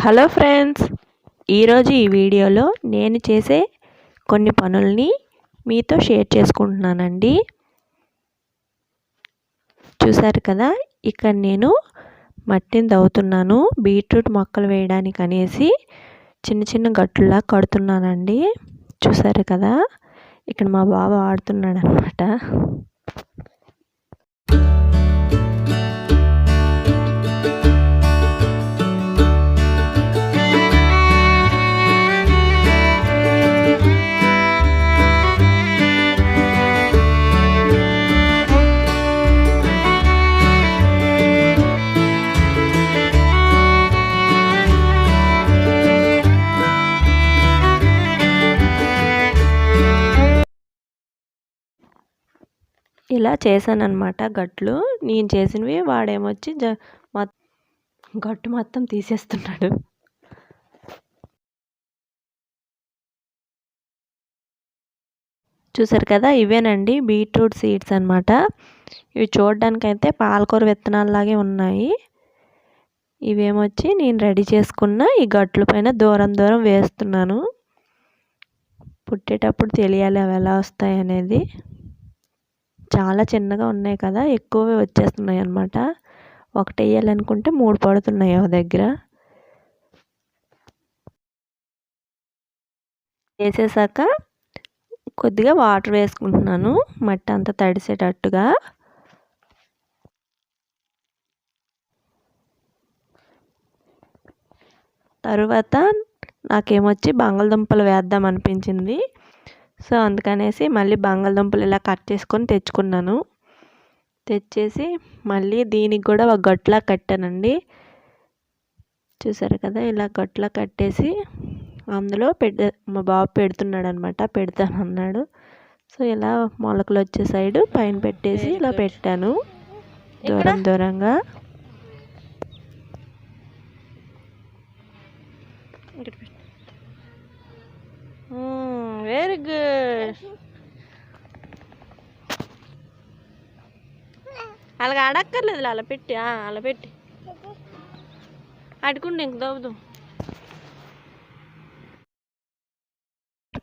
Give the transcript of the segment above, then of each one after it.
Hello friends, ఈరోజు ఈ వీడియోలో నేను చేసే కొన్ని పనుల్ని మీతో షేర్ చేసుకుంటున్నానండి. చూసారు కదా, ఇక్కడ నేను మట్టిని తవ్వుతున్నాను. బీట్రూట్ మొక్కలు వేయడానికి అనేసి చిన్న చిన్న గట్టులా కడుతున్నానండి. చూసారు కదా, ఇక్కడ మా బావ ఆడుతున్నాడు అనమాట. ఇలా చేశానన్నమాట. గట్లు నేను చేసినవి వాడేమొచ్చి గట్టు మొత్తం తీసేస్తున్నాడు. చూసారు కదా, ఇవేనండి బీట్రూట్ సీడ్స్ అన్నమాట. ఇవి చూడడానికైతే పాలకూర విత్తనాలలాగే ఉన్నాయి. ఇవేమొచ్చి నేను రెడీ చేసుకున్న ఈ గట్ల పైన దూరం దూరం వేస్తున్నాను. పుట్టేటప్పుడు తెలియాలి అవి ఎలా వస్తాయి అనేది. చాలా చిన్నగా ఉన్నాయి కదా, ఎక్కువే వచ్చేస్తున్నాయి అన్నమాట. ఒకటి వేయాలనుకుంటే 3 పడుతున్నాయి ఒక దగ్గర. వేసేసాక కొద్దిగా వాటర్ వేసుకుంటున్నాను, మట్టి అంతా తడిసేటట్టుగా. తరువాత నాకేమొచ్చి బంగాళదుంపలు వేద్దాం అనిపించింది. సో అందుకనేసి మళ్ళీ బంగాళదుంపలు ఇలా కట్ చేసుకొని తెచ్చుకున్నాను. తెచ్చేసి మళ్ళీ దీనికి కూడా ఒక గట్లా కట్టానండి. చూసారు కదా, ఇలా గట్లా కట్టేసి అందులో మా బాబు పెడుతున్నాడు అనమాట. పెడతానన్నాడు. సో ఇలా మొలకలు వచ్చే సైడు పైన పెట్టేసి ఇలా పెట్టాను దూరం దూరంగా. Very good. అలాగ ఆడక్కర్లేదు, అలా పెట్టి అలా పెట్టి అడుకుండి ఇంక దవ్వుదు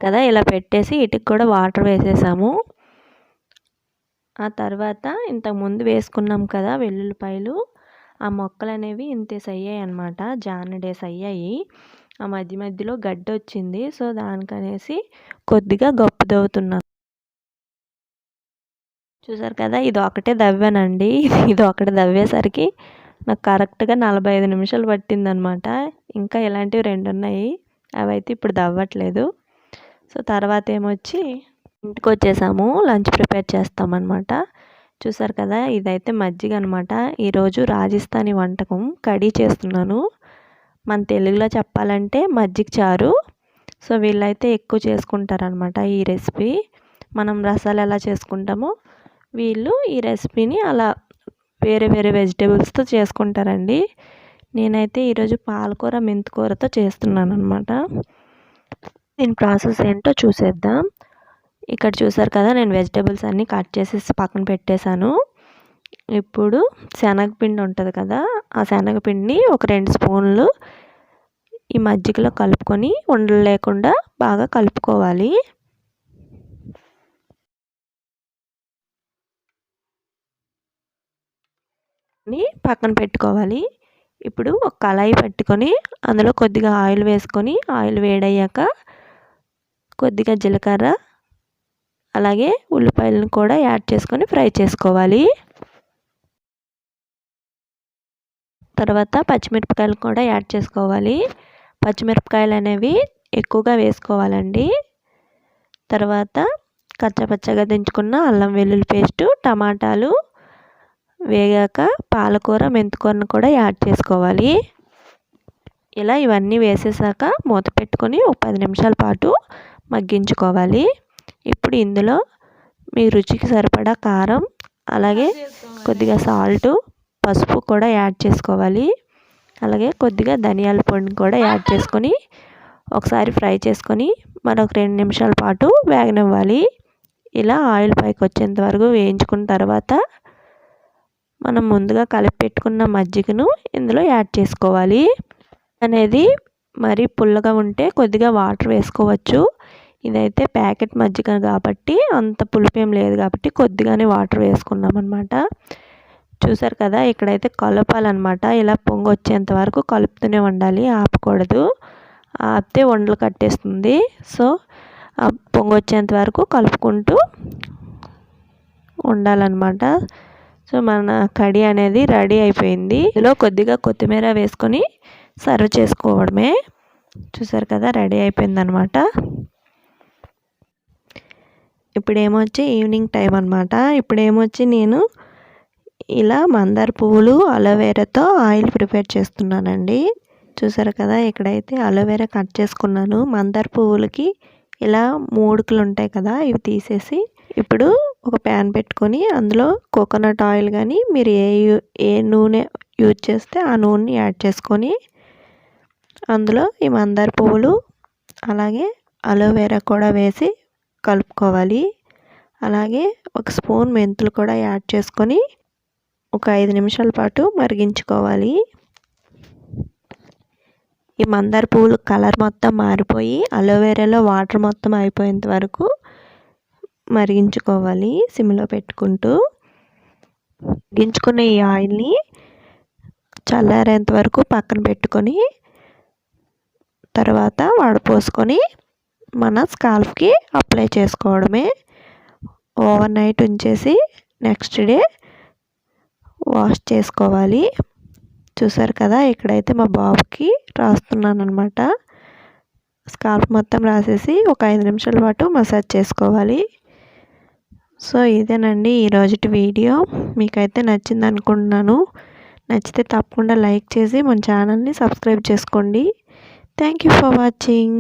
కదా. ఇలా పెట్టేసి ఇటుకి కూడా వాటర్ వేసేసాము. ఆ తర్వాత ఇంతకుముందు వేసుకున్నాం కదా వెల్లుల్లిపాయలు, ఆ మొక్కలు అనేవి ఇంతేసి అయ్యాయి అన్నమాట. జానడేసి అయ్యాయి. ఆ మధ్య మధ్యలో గడ్డి వచ్చింది. సో దానికనేసి కొద్దిగా గప్పు దవ్వుతున్నాను. చూసారు కదా, ఇది ఒకటే దవ్వానండి. ఇది ఒకటి దవ్వేసరికి నాకు కరెక్ట్గా 45 నిమిషాలు పట్టిందనమాట. ఇంకా ఇలాంటివి 2 ఉన్నాయి, అవైతే ఇప్పుడు దవ్వట్లేదు. సో తర్వాత ఏమొచ్చి ఇంటికి వచ్చేసాము, లంచ్ ప్రిపేర్ చేస్తామన్నమాట. చూసారు కదా, ఇదైతే మజ్జిగ అనమాట. ఈరోజు రాజస్థానీ వంటకం కఢీ చేస్తున్నాను. మన తెలుగులో చెప్పాలంటే మజ్జిగ చారు. సో వీళ్ళైతే ఎక్కువ చేసుకుంటారనమాట ఈ రెసిపీ. మనం రసాలు ఎలా చేసుకుంటామో వీళ్ళు ఈ రెసిపీని అలా వేరే వేరే వెజిటేబుల్స్తో చేసుకుంటారండి. నేనైతే ఈరోజు పాలకూర మెంతికూరతో చేస్తున్నాను అనమాట. దీని ప్రాసెస్ ఏంటో చూసేద్దాం. ఇక్కడ చూసారు కదా, నేను వెజిటేబుల్స్ అన్నీ కట్ చేసేసి పక్కన పెట్టేశాను. ఇప్పుడు శనగపిండి ఉంటుంది కదా, ఆ శనగపిండిని ఒక 2 స్పూన్లు ఈ మజ్జిగలో కలుపుకొని ఉండలు లేకుండా బాగా కలుపుకోవాలి. పక్కన పెట్టుకోవాలి. ఇప్పుడు ఒక కళాయి పెట్టుకొని అందులో కొద్దిగా ఆయిల్ వేసుకొని, ఆయిల్ వేడయ్యాక కొద్దిగా జీలకర్ర అలాగే ఉల్లిపాయలను కూడా యాడ్ చేసుకొని ఫ్రై చేసుకోవాలి. తర్వాత పచ్చిమిరపకాయలు కూడా యాడ్ చేసుకోవాలి. పచ్చిమిరపకాయలు అనేవి ఎక్కువగా వేసుకోవాలండి. తర్వాత కచ్చపచ్చగా దించుకున్న అల్లం వెల్లుల్లి పేస్టు, టమాటాలు వేగాక పాలకూర మెంతికూరను కూడా యాడ్ చేసుకోవాలి. ఇలా ఇవన్నీ వేసేసాక మూత పెట్టుకొని ఒక 10 నిమిషాల పాటు మగ్గించుకోవాలి. ఇప్పుడు ఇందులో మీ రుచికి సరిపడా కారం అలాగే కొద్దిగా సాల్టు, పసుపు కూడా యాడ్ చేసుకోవాలి. అలాగే కొద్దిగా ధనియాల పొడిని కూడా యాడ్ చేసుకొని ఒకసారి ఫ్రై చేసుకొని మరొక 2 నిమిషాల పాటు వేగనివ్వాలి. ఇలా ఆయిల్ పైకి వచ్చేంత వరకు వేయించుకున్న తర్వాత మనం ముందుగా కలిపి పెట్టుకున్న మజ్జిగను ఇందులో యాడ్ చేసుకోవాలి. అనేది మరి పుల్లగా ఉంటే కొద్దిగా వాటర్ వేసుకోవచ్చు. ఇదైతే ప్యాకెట్ మజ్జిగ కాబట్టి అంత పులుపేం లేదు కాబట్టి కొద్దిగానే వాటర్ వేసుకున్నామన్నమాట. చూసారు కదా, ఇక్కడైతే కలపాలన్నమాట. ఇలా పొంగు వచ్చేంత వరకు కలుపుతూనే ఉండాలి, ఆపకూడదు. ఆపితే ఉండలు కట్టేస్తుంది. సో పొంగు వచ్చేంత వరకు కలుపుకుంటూ ఉండాలన్నమాట. సో మన కడి అనేది రెడీ అయిపోయింది. ఇందులో కొద్దిగా కొత్తిమీర వేసుకొని సర్వ్ చేసుకోవడమే. చూసారు కదా, రెడీ అయిపోయిందనమాట. ఇప్పుడేమొచ్చి ఈవినింగ్ టైం అనమాట. ఇప్పుడేమొచ్చి నేను ఇలా మందార పువ్వులు అలోవెరాతో ఆయిల్ ప్రిపేర్ చేస్తున్నానండి. చూసారు కదా, ఇక్కడైతే అలోవెరా కట్ చేసుకున్నాను. మందార పువ్వులకి ఇలా మూడుకులు ఉంటాయి కదా, ఇవి తీసేసి ఇప్పుడు ఒక ప్యాన్ పెట్టుకొని అందులో కోకోనట్ ఆయిల్ కానీ మీరు ఏ నూనె యూజ్ చేస్తే ఆ నూనెని యాడ్ చేసుకొని అందులో ఈ మందార పువ్వులు అలాగే అలోవెరా కూడా వేసి కలుపుకోవాలి. అలాగే ఒక స్పూన్ మెంతులు కూడా యాడ్ చేసుకొని ఒక 5 నిమిషాల పాటు మరిగించుకోవాలి. ఈ మందార పువ్వులు కలర్ మొత్తం మారిపోయి అలోవెరాలో వాటర్ మొత్తం అయిపోయేంత వరకు మరిగించుకోవాలి సిమ్లో పెట్టుకుంటూ. మరిగించుకున్న ఈ ఆయిల్ని చల్లారేంత వరకు పక్కన పెట్టుకొని తర్వాత వడపోసుకొని మన స్కాల్ఫ్కి అప్లై చేసుకోవడమే. ఓవర్ నైట్ ఉంచేసి నెక్స్ట్ డే వాష్ చేసుకోవాలి. చూసారు కదా, ఇక్కడైతే మా బాబుకి రాస్తున్నాను అనమాట. స్కాల్ఫ్ మొత్తం రాసేసి ఒక 5 నిమిషాల పాటు మసాజ్ చేసుకోవాలి. సో ఇదేనండి ఈరోజుటి వీడియో. మీకైతే నచ్చింది అనుకుంటున్నాను. నచ్చితే తప్పకుండా లైక్ చేసి మన ఛానల్ని సబ్స్క్రైబ్ చేసుకోండి. Thank you for watching.